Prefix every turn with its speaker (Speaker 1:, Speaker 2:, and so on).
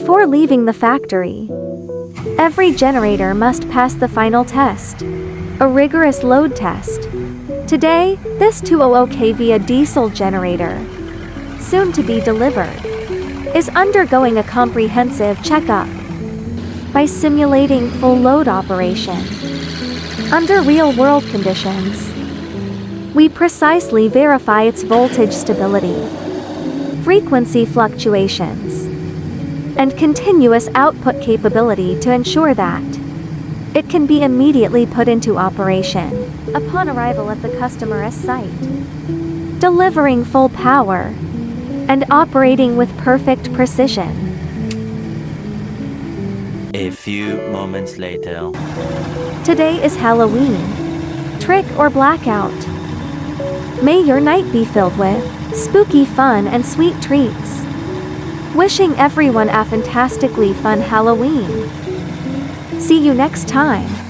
Speaker 1: Before leaving the factory, every generator must pass the final test, a rigorous load test. Today, this 200 kVA diesel generator, soon to be delivered, is undergoing a comprehensive checkup. By simulating full load operation under real-world conditions, we precisely verify its voltage stability, frequency fluctuations, and continuous output capability to ensure that it can be immediately put into operation upon arrival at the customer's site, delivering full power and operating with perfect precision.
Speaker 2: A few moments later.
Speaker 1: Today is Halloween, trick or blackout. May your night be filled with spooky fun and sweet treats. Wishing everyone a fantastically fun Halloween. See you next time.